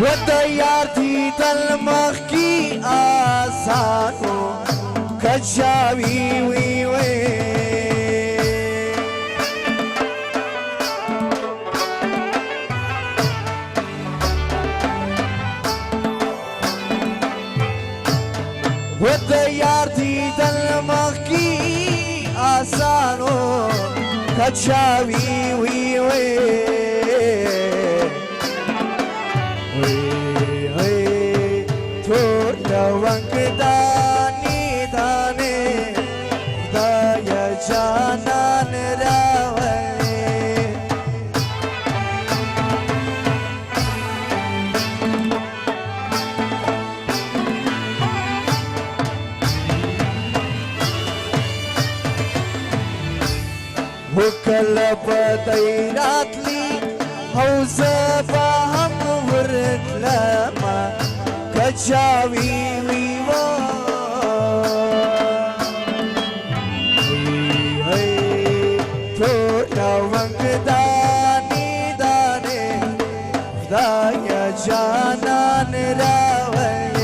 وديارتي تلمخكي آسانو كجاوي وي وي وديارتي تلمخكي آسانو كجاوي وي وي وانقداني داني دايا جانان راوي وكل بديرات لي هوزة فهم ورد لما كجاوي جانان راوي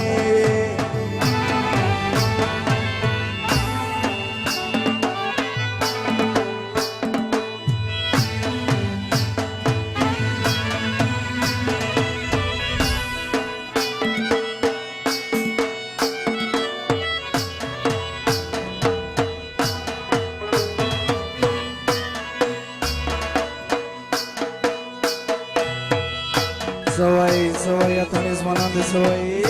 سوي يا توني زمانان دي سوي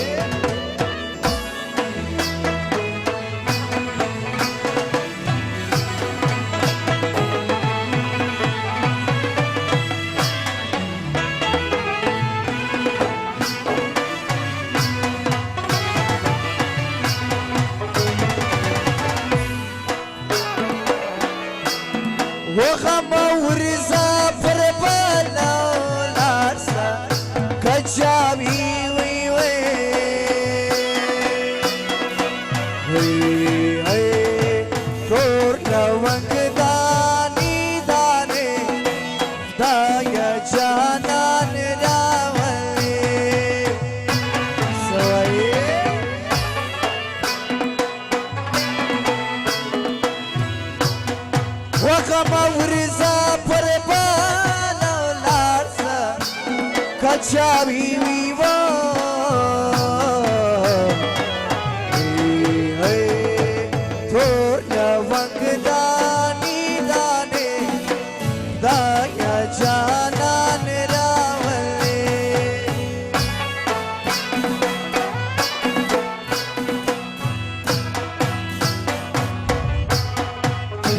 وخما ورزا فربالا ولارسا كجاوي وي وي وي وي كورنا وانقداني داني دايا جانان راوي سوي وخما ورزا فربالا ولارسا كجاوي وي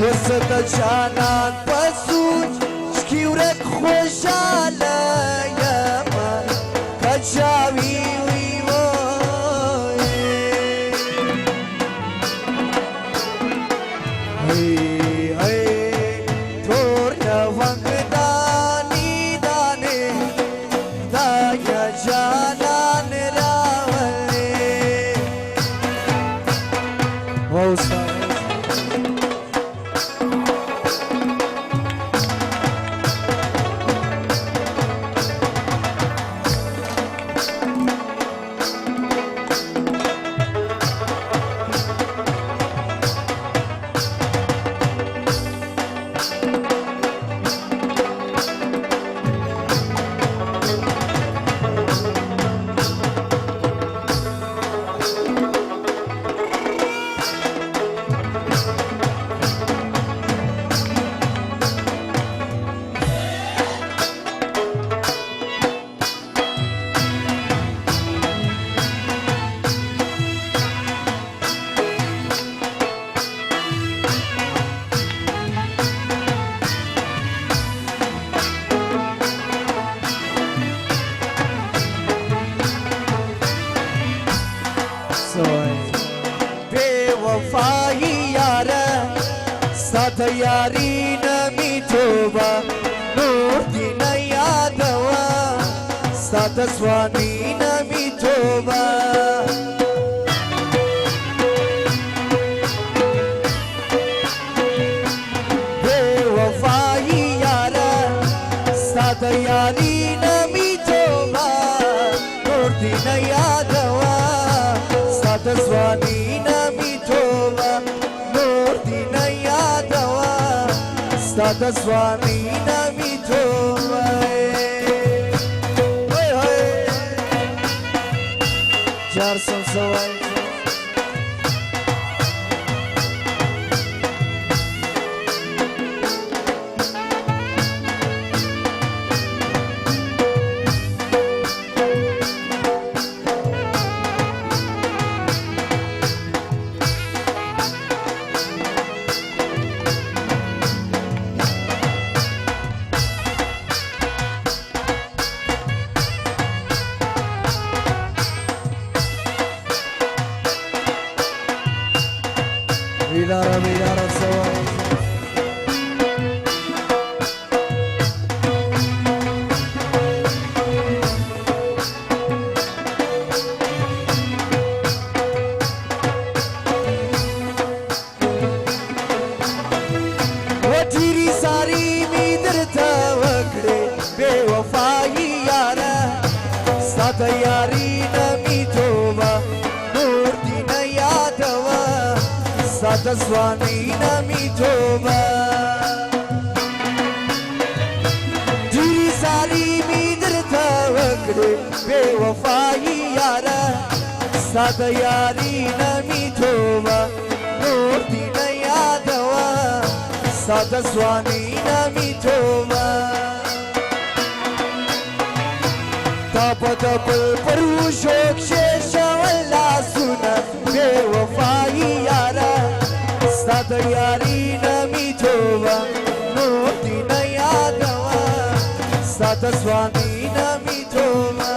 وسط جانان بسوج شكيورك خوشالة يا من كجاوي وي وي هي تورنا وانقداني داني دايا جانان راولي ووصل बेवफाई यारा साथ यारी नमी तोबा नूर दिन यादवा साथ स्वामी नमी तोबा बेवफाई यारा साथ यारी नमी तोबा यादवा सात स्वानी नमी थोवा नूर दिन यादवा सात स्वानी नमी थोवा चार Sawai Vidara sawai Wajiri sari midarta wakde bewafayi yara Sada yari nami thoba nur din yadawa Sada swani nami thoba Jiri sari midarta wakde bewafayi yara Sada yari nami thoba nur din yadawa Sada swani nami thoba Tapa tapal paru shok shesha wala suna bewafayi yara Sada yari nami thoba nur din yadawa Sada swani nami thoba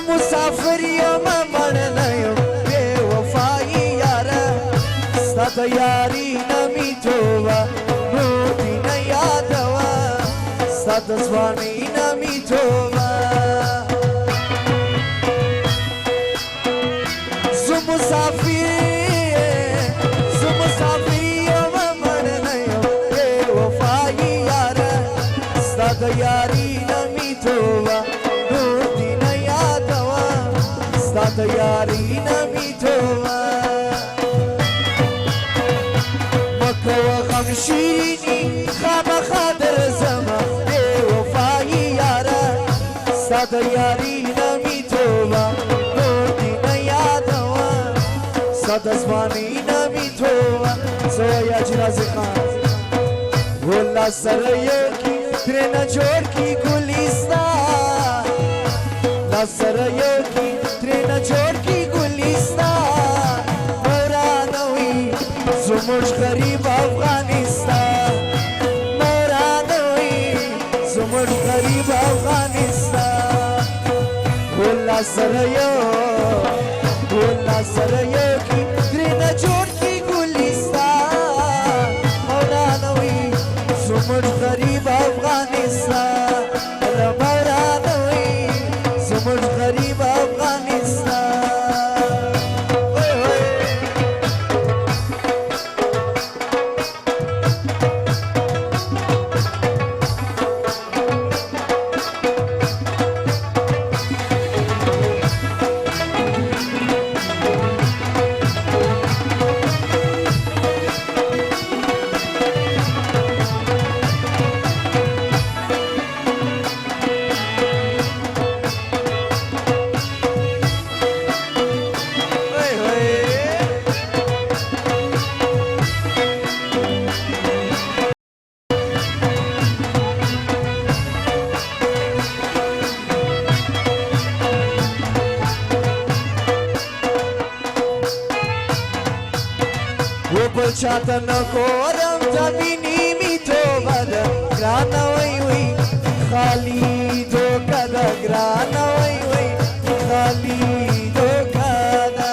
مسافر يوم مرنايو بوفاي يارا ستا ياري نمي توبا نودينا يادوا ستا سواني نمي توبا مسافر يوم مرنايو بوفاي يارا ستا ياري نمي توبا Sada yari nami thoba Makawa khamshini khama khadar zama bewafayi yara Sada yari nami thoba nur din yadawa Sada swani nami thoba Soya jirazi khan Wolla sarayo ki trena jod ki gulistan La sarayo ki Trena chod ki gulistan Moranawi Zumush gharib Afghanistan Moranawi Zumush gharib Afghanistan Ulla sarayo ki Trena chod ki gulistan Moranawi Zumush gharib Afghanistan Moranawi Zumush gharib Afghanistan چاته نګورم زمینی می توبه ده ګرانه وای وای خالی دوکه ده ګرانه وای وای خالی دوکه ده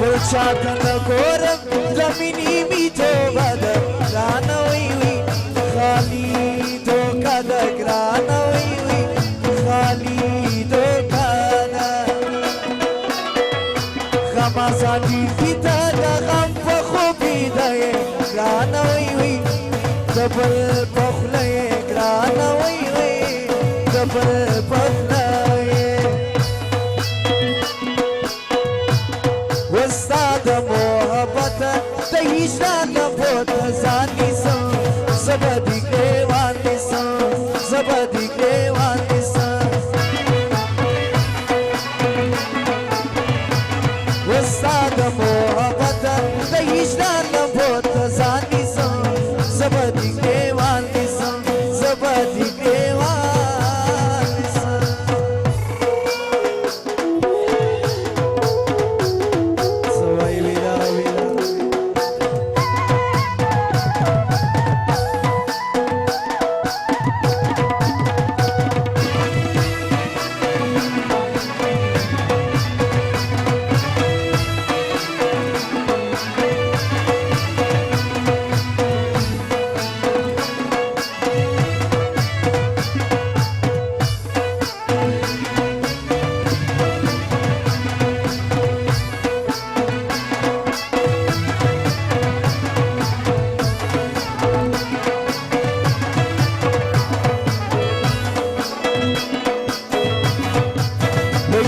بل چاته نګورم زمینی می توبه ده ګرانه وای وای خالی دوکه ده ګرانه وای وای خالی دوکه ده غمازانی فیته ده غم په خوبی ده ګرانه وای وای د بل په خوله یې ګرانه وای وای د بل په خوله یې وستا د محبت د هجران نه پورته ځان نیسم زه به دې ګرېوان نیسم زه به دې ګرېوان نیسم وستا د محبت د هجران نه پورته ځان نیسم زه به دې ګرېوان نیسم زه به دې ګرېوان نیسم څه وایي بیداره بیداره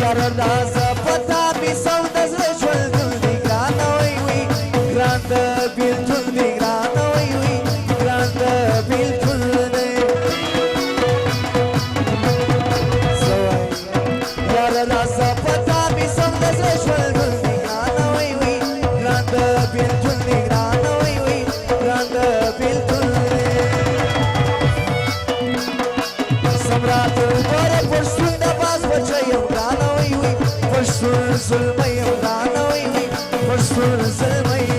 یاره رازه پتا می سو د زړه ژوندون دی ګرانه وای وای ګران د بېلتون دی ګرانه وای وای ګران د بېلتون دی څه وایي یاره رازه پتا می سو د زړه ژوندون دی ګرانه وای وای ګران د بېلتون دی ګرانه وای وای ګران د بېلتون دی سمرات ګوره پر شتون د باز بچه یم ګرانه وای وای پر شتون ظلمه یم ګرانه وای وای پر شتون ظلمه یم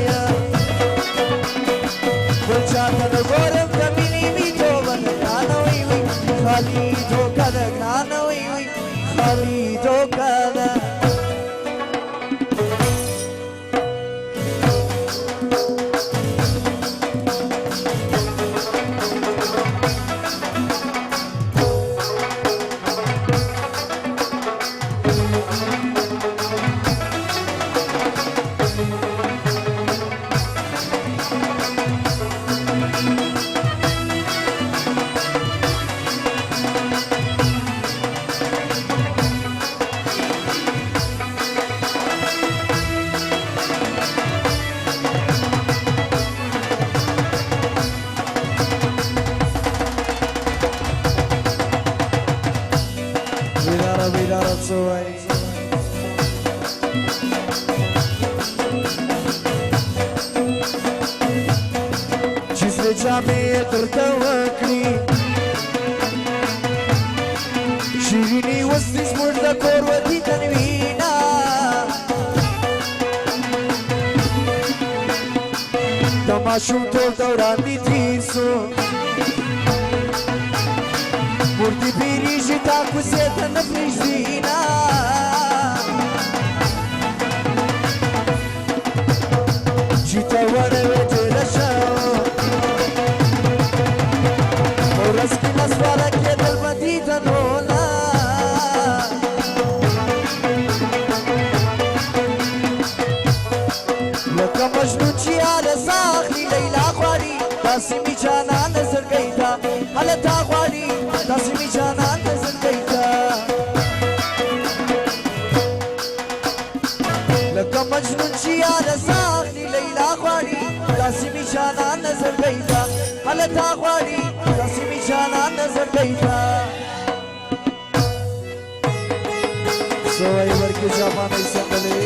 بل چاته نه ګورم د مینې مې توبه ده ګرانه وای وای خالي دوکه ده ګرانه وای وای خالي دوکه ده بیداره بیداره څه وایي چې زړه جامې یې درته وکړي شیریني اوس دې زموږ د کور ودي تنوینا د ماشومتوب دوران دې تېر سو مردی پیریږي تا کوڅې ته نه پرېږدي نه چې ته ورغلې تېره شه په ورځ کې نسواره کېدل به دې ته نو نه لکه مجنون چې هله ساه اخلي لیلا غواړي داسې مې جانان زړګۍ ته هلته غواړي داسې مې جانان ته زړګۍ ته لکه مجنون چې یاره ساه اخلي لیلا غواړي داسې مې جانان ته زړګۍ ته هلته غواړي داسې مې جانان ته زړګۍ ته څه وایي ورکې جامانۍ سندلې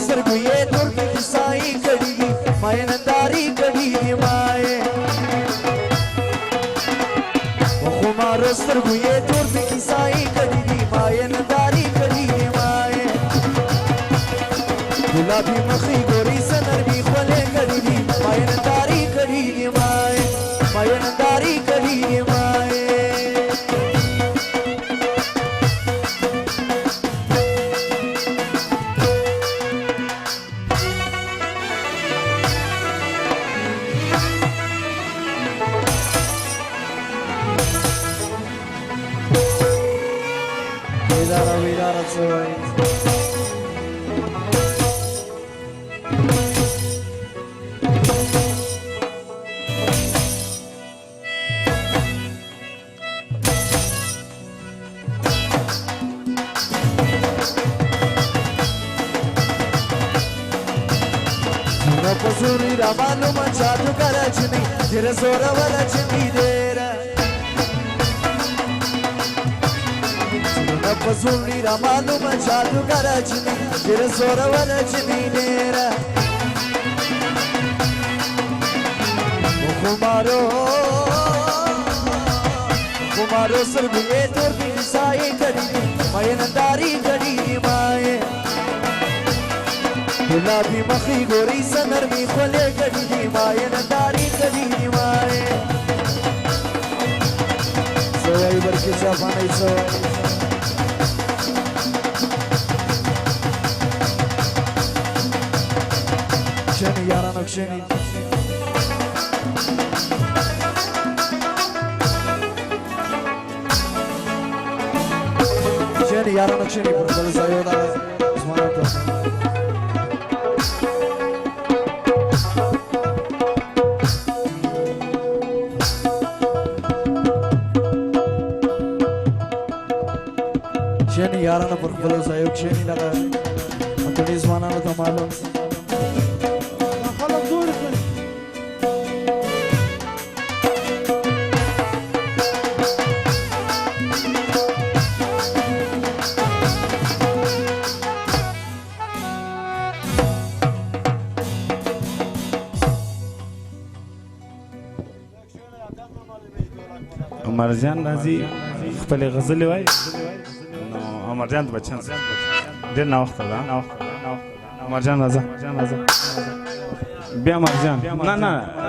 سترګو یې تور کې کیسای کړي دي مای ننداري کړي دي مای خمارو سترګو یې تور کې کیسای کړي دي مای ننداري کړي دي مای ګلابي مخې ګوري سنرمي خولې کړي دي مای ننداري کړي دي مای ننداري کړي دي مای Vidara Soy. Sura pasuri ramalo machadu karachni, jira sora varachni dera. Pazuli ramalu machadu garachni jira sora varachni nera Kumaro sargu ye tor ki sai kadi maye nandari kadi maye Gulabi makhi gori sanarmi khole kadi maye nandari kadi maye Soy barke jafanai soy Ksheni yarano ksheni Ksheni yarano ksheni Purkali sayoda Osmanata Ksheni yarano Purkali sayo ksheni laga Matani Osmanata tamalo عمرجان راځي خپل غزل وای نو عمرجان د بچن ډیر نه وخت ده عمرجان راځه بیا عمرجان نه